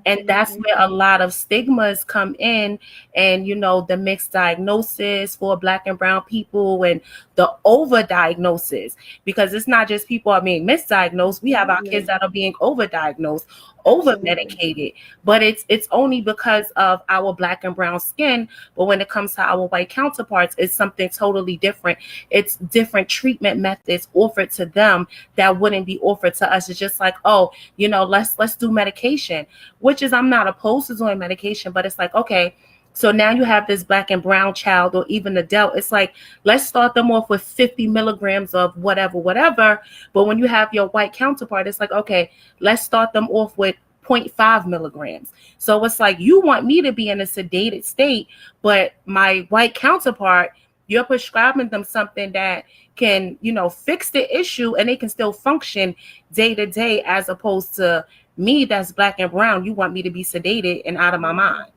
And that's where a lot of stigmas come in, and the mixed diagnosis for Black and brown people, and the overdiagnosis, because it's not just people are being misdiagnosed. We have our kids that are being overdiagnosed, over medicated, but it's only because of our Black and brown skin. But when it comes to our white counterparts, it's something totally different. It's different treatment methods offered to them that wouldn't be offered to us. It's just like, oh, let's do medication, which is, I'm not opposed to doing medication, but it's like, okay, so now you have this Black and brown child, or even adult. It's like, let's start them off with 50 milligrams of whatever. But when you have your white counterpart, it's like, okay, let's start them off with 0.5 milligrams. So it's like, you want me to be in a sedated state, but my white counterpart, you're prescribing them something that can, fix the issue, and they can still function day to day, as opposed to me that's Black and brown. You want me to be sedated and out of my mind.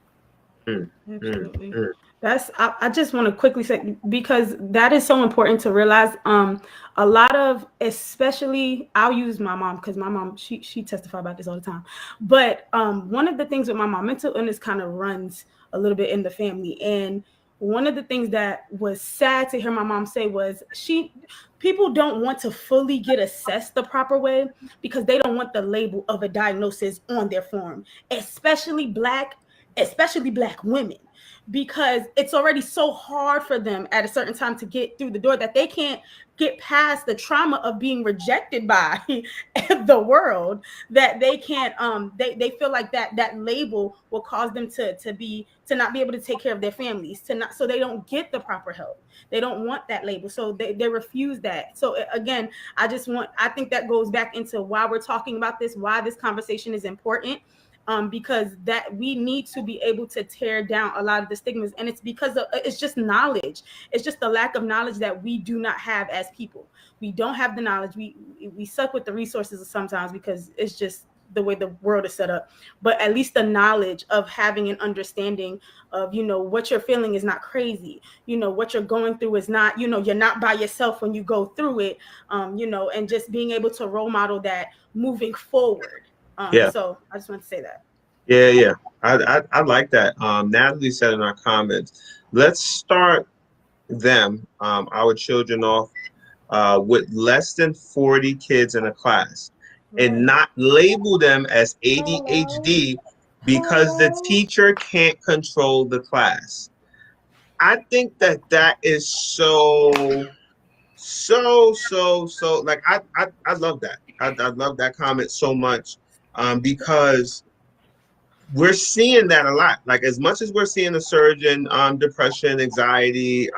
Absolutely. I just want to quickly say, because that is so important to realize. A lot of, especially, I'll use my mom, because my mom, she testifies about this all the time. But one of the things with my mom, mental illness kind of runs a little bit in the family. And one of the things that was sad to hear my mom say was, people don't want to fully get assessed the proper way, because they don't want the label of a diagnosis on their form, especially Black women, because it's already so hard for them at a certain time to get through the door that they can't get past the trauma of being rejected by the world, that they can't they feel like that label will cause them to not be able to take care of their families, so they don't get the proper help. They don't want that label, so they refuse that. So again, I think that goes back into why we're talking about this, why this conversation is important. Because that we need to be able to tear down a lot of the stigmas, and it's because it's just knowledge. It's just the lack of knowledge that we do not have as people. We don't have the knowledge. We suck with the resources sometimes, because it's just the way the world is set up. But at least the knowledge of having an understanding of, what you're feeling is not crazy. What you're going through is not, you're not by yourself when you go through it. And just being able to role model that moving forward. So I just want to say that. Yeah. I like that. Natalie said in our comments, let's start them, our children, off with less than 40 kids in a class, and not label them as ADHD because the teacher can't control the class. I think that is so like, I love that. I love that comment so much. Because we're seeing that a lot. Like, as much as we're seeing a surge in depression, anxiety,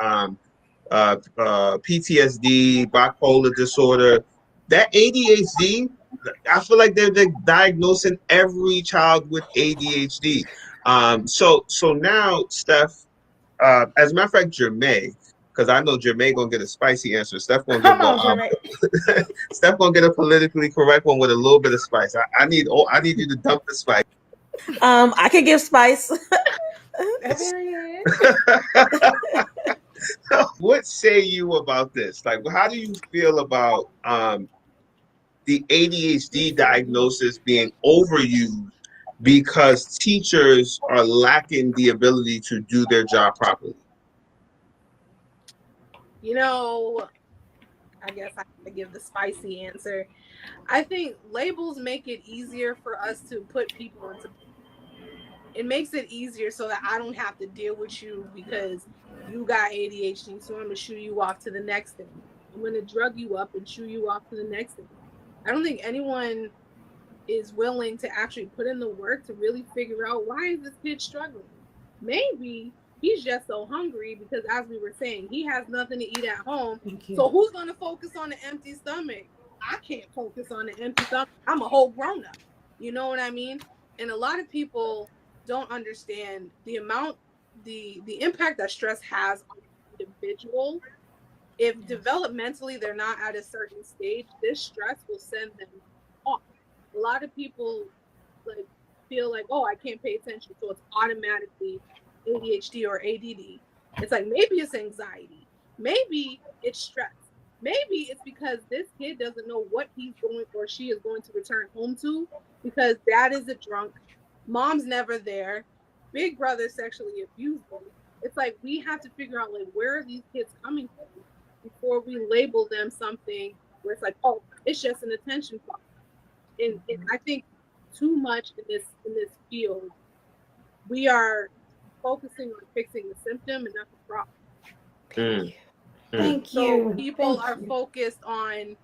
PTSD, bipolar disorder, that ADHD, I feel like they're diagnosing every child with ADHD. So now, Steph, as a matter of fact, Jermaine, because I know Jermaine gonna get a spicy answer. Steph gonna get Steph gonna get a politically correct one with a little bit of spice. I need you to dump the spice. I can give spice. What say you about this? Like, how do you feel about the ADHD diagnosis being overused because teachers are lacking the ability to do their job properly? I guess I have to give the spicy answer. I think labels make it easier for us to put people into. It makes it easier so that I don't have to deal with you because you got ADHD, so I'm gonna shoo you off to the next thing. I'm gonna drug you up and shoo you off to the next thing. I don't think anyone is willing to actually put in the work to really figure out, why is this kid struggling? Maybe he's just so hungry because, as we were saying, he has nothing to eat at home. So who's going to focus on the empty stomach? I can't focus on the empty stomach. I'm a whole grown up. You know what I mean? And a lot of people don't understand the amount, the impact that stress has on the individual. If developmentally they're not at a certain stage, this stress will send them off. A lot of people feel like, oh, I can't pay attention, so it's automatically ADHD or ADD. It's like, maybe it's anxiety, maybe it's stress, maybe it's because this kid doesn't know what he's going or she is going to return home to, because dad is a drunk, mom's never there, big brother sexually abused them. It's like we have to figure out like where are these kids coming from before we label them something where it's like, oh, it's just an attention problem. And I think too much in this field, we are focusing on fixing the symptom and not the problem. Mm. Thank So you. people Thank are you. focused on,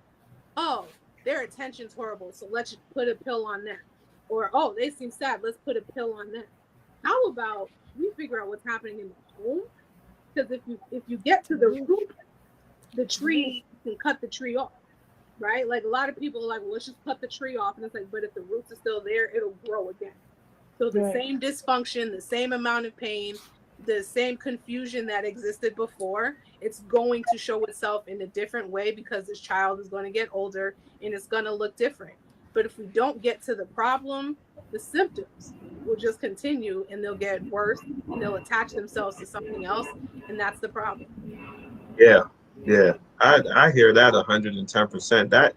oh, their attention's horrible, so let's put a pill on that. Or, oh, they seem sad, let's put a pill on that. How about we figure out what's happening in the home? Because if you get to the root, the tree, you can cut the tree off, right? Like a lot of people are like, well, let's just cut the tree off. And it's like, but if the roots are still there, it'll grow again. So the Right. same dysfunction, the same amount of pain, the same confusion that existed before, it's going to show itself in a different way because this child is going to get older and it's going to look different. But if we don't get to the problem, the symptoms will just continue and they'll get worse and they'll attach themselves to something else. And that's the problem. Yeah, yeah. I hear that 110%.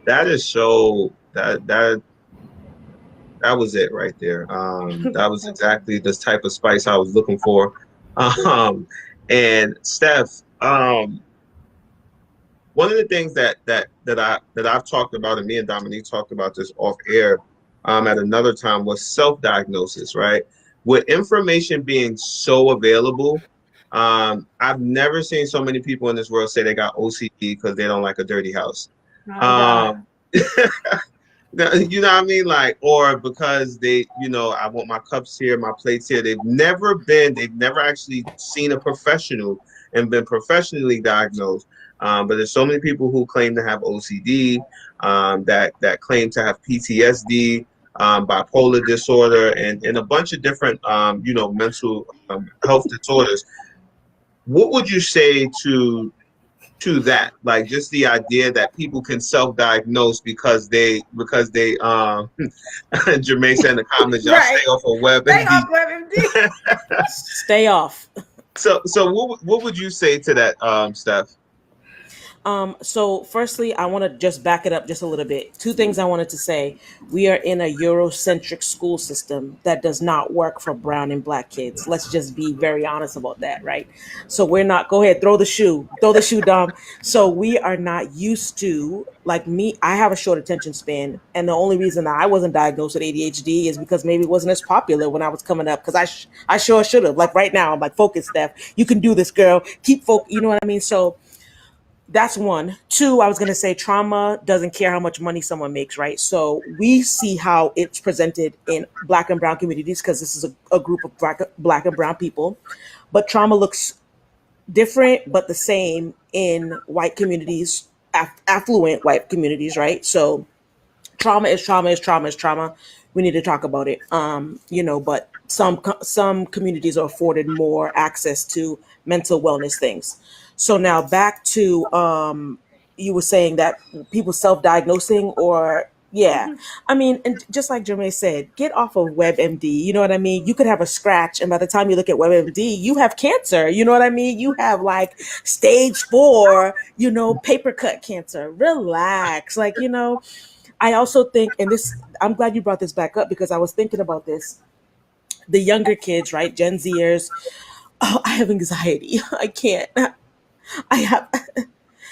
That is so that was it right there. That was exactly this type of spice I was looking for. And Steph, one of the things that I've talked about, and me and Dominique talked about this off air at another time, was self-diagnosis, right? With information being so available, I've never seen so many people in this world say they got OCD because they don't like a dirty house. You know what I mean? Like, or because they, I want my cups here, my plates here. They've never actually seen a professional and been professionally diagnosed. But there's so many people who claim to have OCD, that claim to have PTSD, bipolar disorder, and a bunch of different, mental health disorders. What would you say to that, like just the idea that people can self-diagnose because they Jermaine said in the comments, y'all Right. stay off of Stay WebMD. off WebMD. Stay off. So what would you say to that, Steph? So firstly, I want to just back it up just a little bit. Two things I wanted to say. We are in a Eurocentric school system that does not work for brown and black kids. Let's just be very honest about that, right? So we're not, go ahead, throw the shoe, Dom. So we are not used to, like me, I have a short attention span. And the only reason that I wasn't diagnosed with ADHD is because maybe it wasn't as popular when I was coming up. Because I sure should have. Like right now, I'm like, focus, Steph. You can do this, girl. Keep focus. You know what I mean? So that's one. Two, I was going to say trauma doesn't care how much money someone makes, right? So we see how it's presented in black and brown communities because this is a group of black and brown people. But trauma looks different but the same in white communities, affluent white communities, right? So trauma is trauma is trauma is trauma. We need to talk about it. But some communities are afforded more access to mental wellness things. So now back to you were saying that people self-diagnosing or I mean, and just like Jermaine said, get off of WebMD. You know what I mean? You could have a scratch, and by the time you look at WebMD, you have cancer. You know what I mean? You have like stage 4, paper cut cancer. Relax, I also think, and this, I'm glad you brought this back up because I was thinking about this. The younger kids, right? Gen Zers. Oh, I have anxiety. I can't. I have.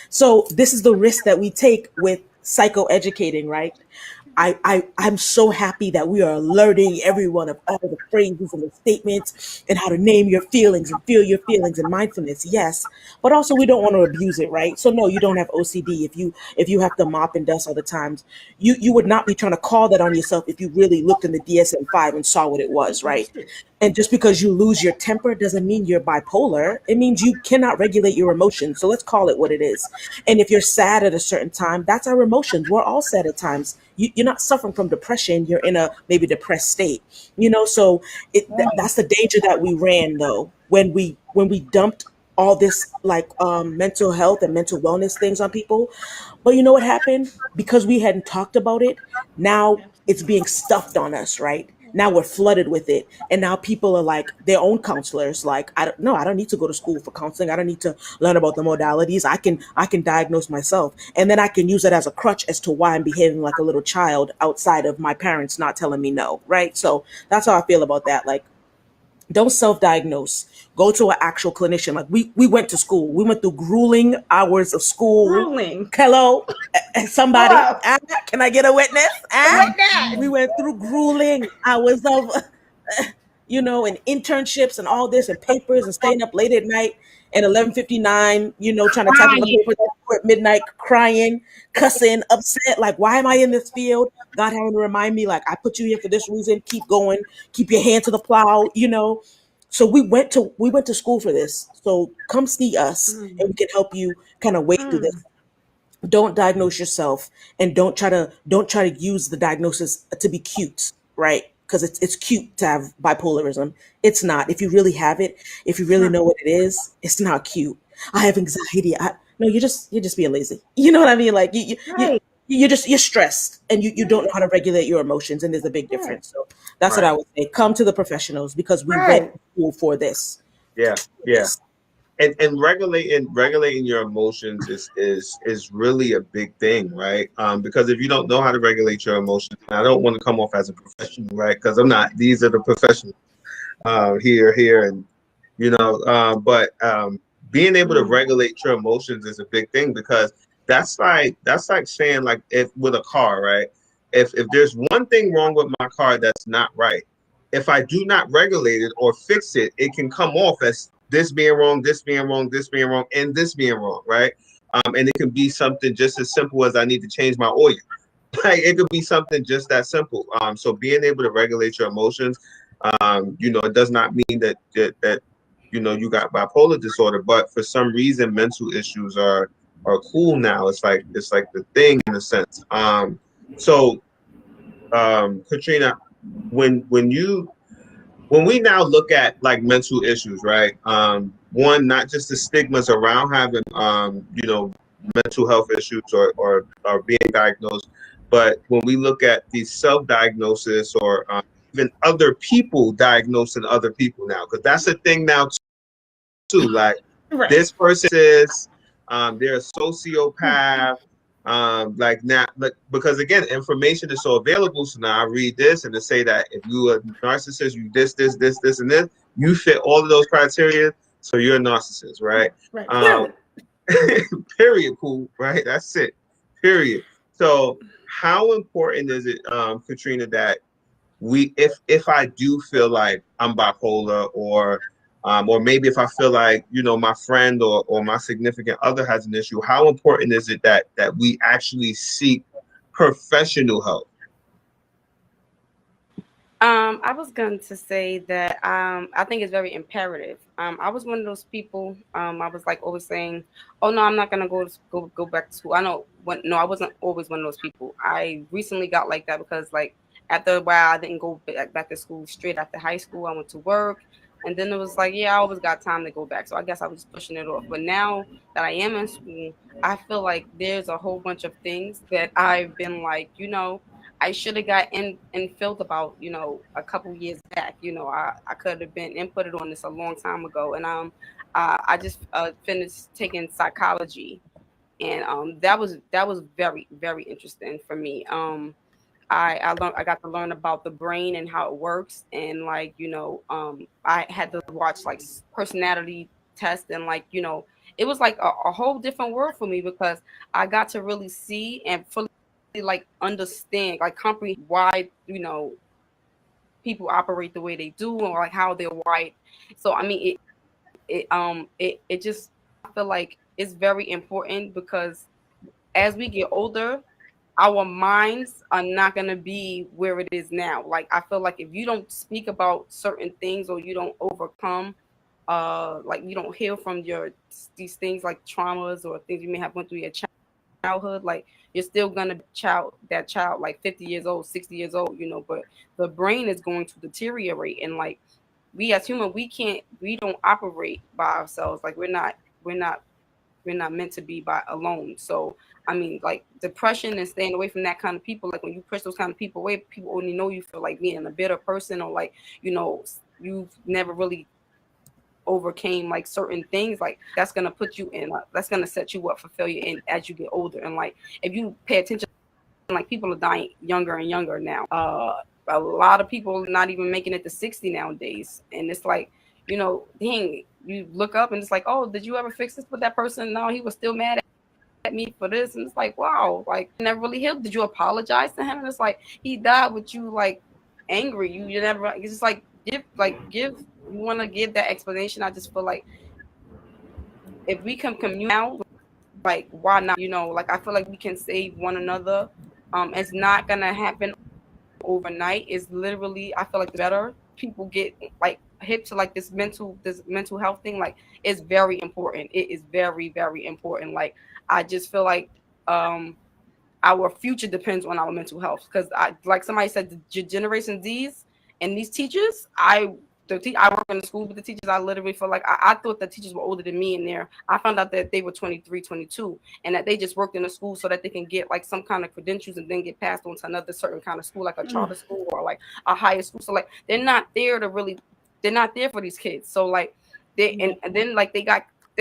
So this is the risk that we take with psychoeducating, right? I'm so happy that we are alerting everyone of all the phrases and the statements and how to name your feelings and feel your feelings and mindfulness. Yes, but also we don't want to abuse it, right? So no, you don't have OCD if you have to mop and dust all the times. You would not be trying to call that on yourself if you really looked in the DSM-5 and saw what it was, right? And just because you lose your temper doesn't mean you're bipolar. It means you cannot regulate your emotions. So let's call it what it is. And if you're sad at a certain time, that's our emotions. We're all sad at times. You're not suffering from depression. You're in a maybe depressed state. So that's the danger that we ran though when we dumped all this mental health and mental wellness things on people. But you know what happened? Because we hadn't talked about it, now it's being stuffed on us, right? Now we're flooded with it, and now people are like their own counselors. Like, I don't need to go to school for counseling. I don't need to learn about the modalities. I can diagnose myself, and then I can use it as a crutch as to why I'm behaving like a little child outside of my parents not telling me no, right? So that's how I feel about that. Like, don't self-diagnose. Go to an actual clinician. Like, we went to school. We went through grueling hours of school. Grueling. Hello, somebody. Hello. Can I get a witness? Witness. We went through grueling hours of, and internships and all this and papers and staying up late at night at 11:59. Trying to type up a paper at midnight, crying, cussing, upset. Like, why am I in this field? God having to remind me, like, I put you here for this reason. Keep going. Keep your hand to the plow. So we went to school for this. So come see us, and we can help you kind of wade through this. Don't diagnose yourself, and don't try to use the diagnosis to be cute, right? Because it's cute to have bipolarism. It's not. If you really have it, if you really know what it is, it's not cute. I have anxiety. No, you're just being lazy. You know what I mean? Like, you're stressed, and you don't know how to regulate your emotions, and there's a big difference. So that's what I would say. Come to the professionals, because we went to school for this. Yeah. And regulating your emotions is really a big thing, right? Because if you don't know how to regulate your emotions, and I don't want to come off as a professional, right? Because I'm not. These are the professionals here, and but being able to regulate your emotions is a big thing, because that's like saying, like, if with a car, right? If there's one thing wrong with my car that's not right, if I do not regulate it or fix it, it can come off as this being wrong, this being wrong, this being wrong, and this being wrong, right? And it can be something just as simple as I need to change my oil. Like, it could be something just that simple. So being able to regulate your emotions, it does not mean that you got bipolar disorder, but for some reason mental issues are cool now. It's like the thing, in a sense. So Katrina, when we now look at, like, mental issues, right? One, not just the stigmas around having mental health issues or being diagnosed, but when we look at the self-diagnosis or even other people diagnosing other people now, because that's a thing now too. Like, this person is they're a sociopath. Like, now, because again, information is so available. So now I read this, and to say that if you are a narcissist, you this, and this, you fit all of those criteria, so you're a narcissist, right? Period. Cool, right? That's it. Period. So how important is it, Katrina, that if I do feel like I'm bipolar, or maybe if I feel like, my friend or my significant other has an issue, how important is it that we actually seek professional help? I was going to say that I think it's very imperative. I was one of those people. I was like always saying, "Oh no, I'm not gonna go back to school." I wasn't always one of those people. I recently got like that because, like, after a while, I didn't go back to school straight after high school. I went to work. And then it was like, yeah, I always got time to go back. So I guess I was pushing it off. But now that I am in school, I feel like there's a whole bunch of things that I've been like, I should have got in and felt about, a couple years back. I could have been inputted on this a long time ago. And I just finished taking psychology. And that was very, very interesting for me. I got to learn about the brain and how it works, and I had to watch, like, personality tests, and it was like a whole different world for me, because I got to really see and fully, like, understand, like, comprehend why people operate the way they do, or like how they're wired. So I mean, it just, I feel like it's very important, because as we get older, our minds are not going to be where it is now. Like, I feel like if you don't speak about certain things, or you don't overcome, like, you don't heal from these things like traumas or things you may have went through your childhood, like, you're still going to that child like 50 years old, 60 years old, but the brain is going to deteriorate. And, like, we as humans, we don't operate by ourselves. Like, we're not meant to be by alone. So I mean, like depression and staying away from that kind of people, like when you push those kind of people away, people only know you for like being a bitter person, or like, you know, you've never really overcame like certain things. Like that's gonna put you in that's gonna set you up for failure in as you get older. And like if you pay attention, like people are dying younger and younger now. A lot of people not even making it to 60 nowadays, and it's like, you know, dang, you look up and it's like, oh, did you ever fix this with that person? No, he was still mad at me for this. And it's like, wow, like never really healed. Did you apologize to him? And it's like he died with you like angry. You never, it's just like give you want to give that explanation. I just feel like if we can commune out, like why not? You know, like I feel like we can save one another. It's not gonna happen overnight. It's literally, I feel like the better people get like hip to like this mental health thing, like it's very important. It is very, very important. Like I just feel like our future depends on our mental health, because I, like somebody said, the Generation Z's and these teachers, I work in the school with the teachers. I literally feel like I thought the teachers were older than me in there. I found out that they were 23, 22, and that they just worked in the school so that they can get like some kind of credentials and then get passed on to another certain kind of school, like a charter school or like a higher school. So like they're not there for these kids. So like and then like they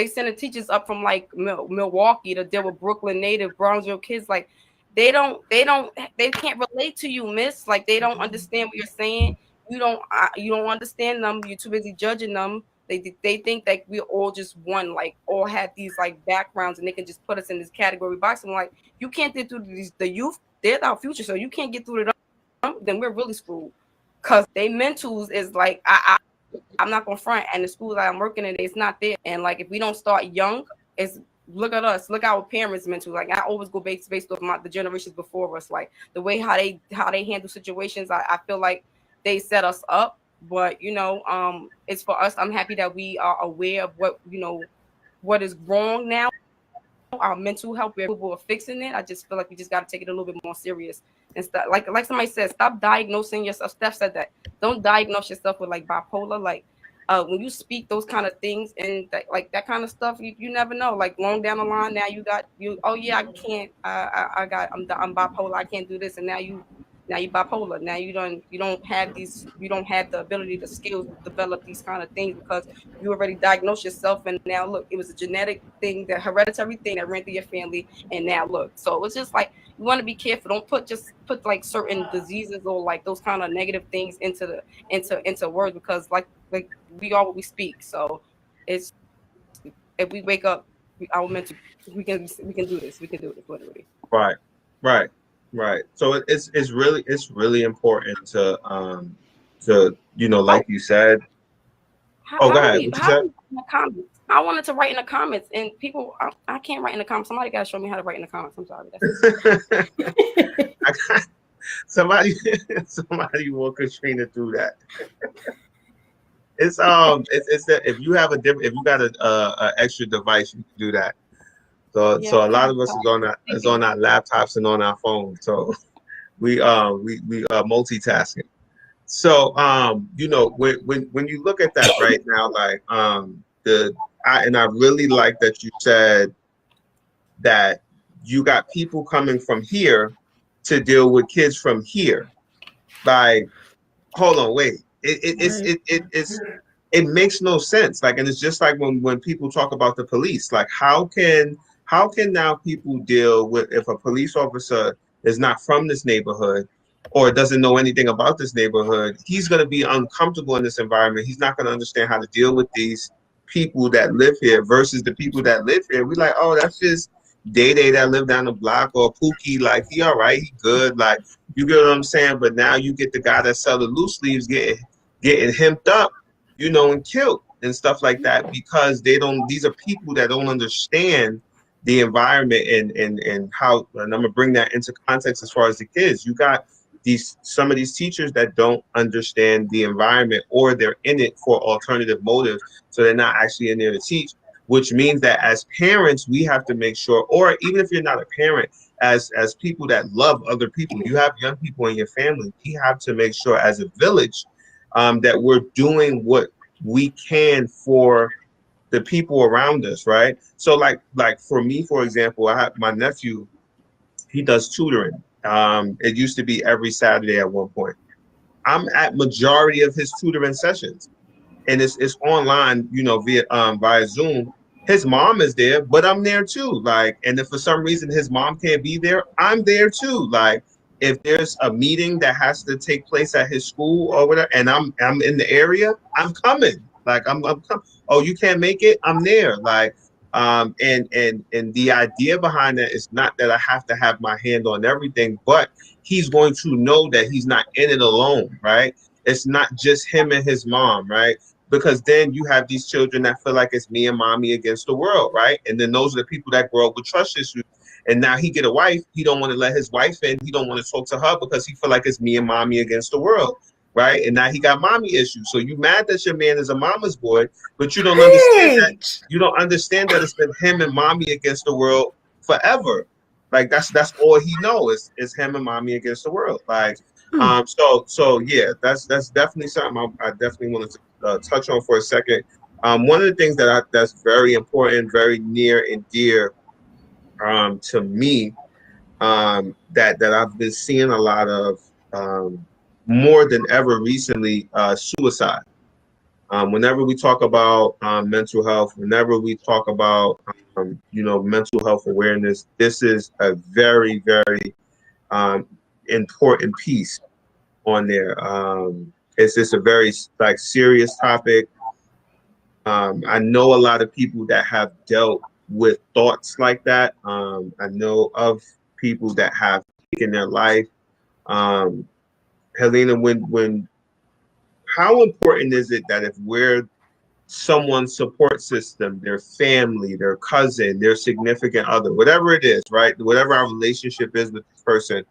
send the teachers up from like Milwaukee to deal with Brooklyn native Brownsville kids. Like they can't relate to you, miss. Like they don't understand what you're saying. You don't understand them. You're too busy judging them. They think that we're all just one, like all have these like backgrounds, and they can just put us in this category box. And like, you can't get through the youth. They're our future, so you can't get through to them. Then we're really screwed, because they mentals is like I'm not gonna front. And the schools that I'm working in, it's not there. And like if we don't start young, it's look at us, look at our parents' mental. Like I always go based off the generations before us, like the way how they handle situations. I feel like they set us up, but you know, it's for us. I'm happy that we are aware of what is wrong now. Our mental health, we're capable of fixing it. I just feel like we just got to take it a little bit more serious and stop. Like somebody said, stop diagnosing yourself. Steph said that. Don't diagnose yourself with like bipolar. Like when you speak those kind of things and like that kind of stuff, you never know. Like long down the line, now oh yeah, I can't. I'm bipolar. I can't do this, and now you bipolar. Now you don't have the ability, the skills to develop these kind of things, because you already diagnosed yourself. And now look, it was a genetic thing, the hereditary thing that ran through your family. And now look, so it's just like, you want to be careful. Don't put like certain diseases or like those kind of negative things into words, because like we are what we speak. So it's, if we wake up, our mental, we can do this. We can do it literally. Right. So it's really important to like you said. Go ahead. What you said? I wanted to write in the comments, and people, I can't write in the comments. Somebody got to show me how to write in the comments. I'm sorry. Somebody walk Katrina through that. It's that if you have if you got a extra device, you can do that. So a lot of us is on our laptops and on our phones. So we multitasking. So when you look at that right now, like I really like that you said that you got people coming from here to deal with kids from here. Like, hold on, wait. It makes no sense. Like, and it's just like when people talk about the police, like how can now people deal with, if a police officer is not from this neighborhood or doesn't know anything about this neighborhood, he's going to be uncomfortable in this environment. He's not going to understand how to deal with these people that live here versus the people that live here. We like, oh, that's just Day that live down the block, or Pookie, like he all right, he good, like, you get what I'm saying? But now you get the guy that sell the loose leaves getting hemmed up, and killed and stuff like that, because these are people that don't understand the environment and how, and I'm gonna bring that into context as far as the kids. You got some of these teachers that don't understand the environment, or they're in it for alternative motives, so they're not actually in there to teach, which means that as parents, we have to make sure, or even if you're not a parent, as people that love other people, you have young people in your family, we have to make sure as a village that we're doing what we can for the people around us, right? So like for me, for example, I have my nephew, he does tutoring. It used to be every Saturday at one point. I'm at majority of his tutoring sessions, and it's online, via Zoom. His mom is there, but I'm there too. Like, and if for some reason his mom can't be there, I'm there too. Like, if there's a meeting that has to take place at his school or whatever, and I'm in the area, I'm coming. Like, I'm coming. Oh, you can't make it? I'm there. Like, and the idea behind that is not that I have to have my hand on everything, but he's going to know that he's not in it alone, right? It's not just him and his mom, right? Because then you have these children that feel like it's me and mommy against the world, right? And then those are the people that grow up with trust issues. And now he get a wife, he don't want to let his wife in, he don't want to talk to her because he feel like it's me and mommy against the world, right? And now he got mommy issues. So you mad that your man is a mama's boy, but you don't understand that it's been him and mommy against the world forever. Like that's all he knows is him and mommy against the world. Like, so yeah, that's definitely something I definitely wanted to touch on for a second. One of the things that's very important, very near and dear to me, that I've been seeing a lot of more than ever recently, suicide. Whenever we talk about mental health, whenever we talk about mental health awareness, this is a very, very important piece on there. It's just a very serious topic. I know a lot of people that have dealt with thoughts like that. I know of people that have taken their life. Helena, how important is it that if we're someone's support system, their family, their cousin, their significant other, whatever it is, right? Whatever our relationship is with this person,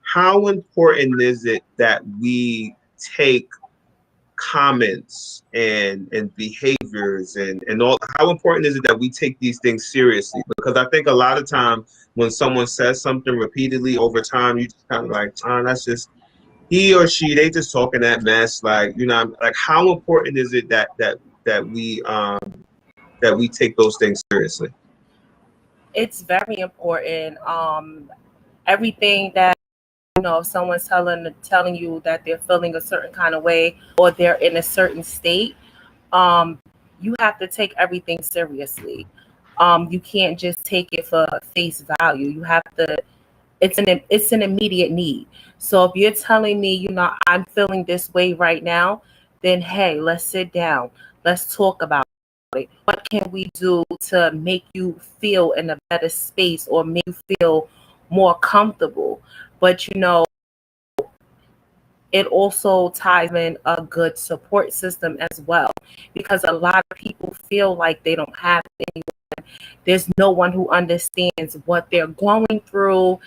how important is it that we take comments and behaviors and all? How important is it that we take these things seriously? Because I think a lot of time when someone says something repeatedly over time, you just kind of like, that's just he or she, they just talking that mess. Like, like how important is it that we take those things seriously? It's very important. Everything that if someone's telling you that they're feeling a certain kind of way or they're in a certain state, you have to take everything seriously. You can't just take it for face value. You have to. It's an immediate need. So if you're telling me, I'm feeling this way right now, then hey, let's sit down. Let's talk about it. What can we do to make you feel in a better space or make you feel more comfortable? But it also ties in a good support system as well, because a lot of people feel like they don't have anyone. There's no one who understands what they're going through.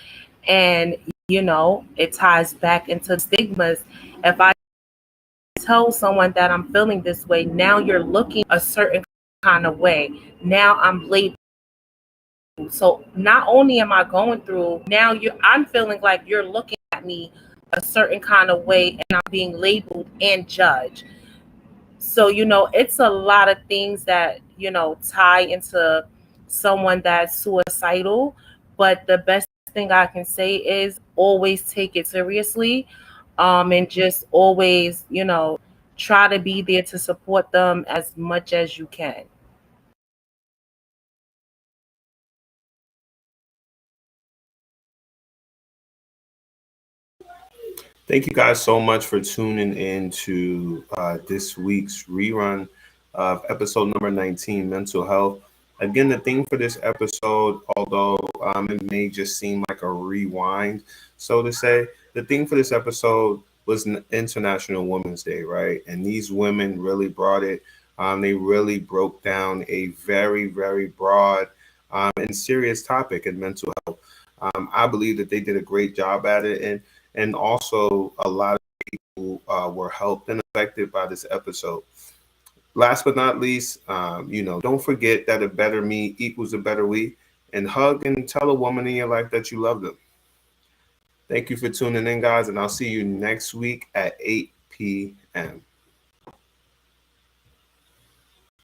And, it ties back into stigmas. If I tell someone that I'm feeling this way, now you're looking a certain kind of way. Now I'm labeled. So not only am I going through, now I'm feeling like you're looking at me a certain kind of way and I'm being labeled and judged. So, it's a lot of things that, tie into someone that's suicidal. But the best thing I can say is always take it seriously, and just always, try to be there to support them as much as you can. Thank you guys so much for tuning in to this week's rerun of episode number 19, Mental Health. Again, the theme for this episode, although it may just seem like a rewind, so to say, the theme for this episode was International Women's Day, right? And these women really brought it. They really broke down a very, very broad and serious topic in mental health. I believe that they did a great job at it. And also a lot of people were helped and affected by this episode. Last but not least, don't forget that a better me equals a better we, and hug and tell a woman in your life that you love them. Thank you for tuning in, guys, and I'll see you next week at 8 p.m.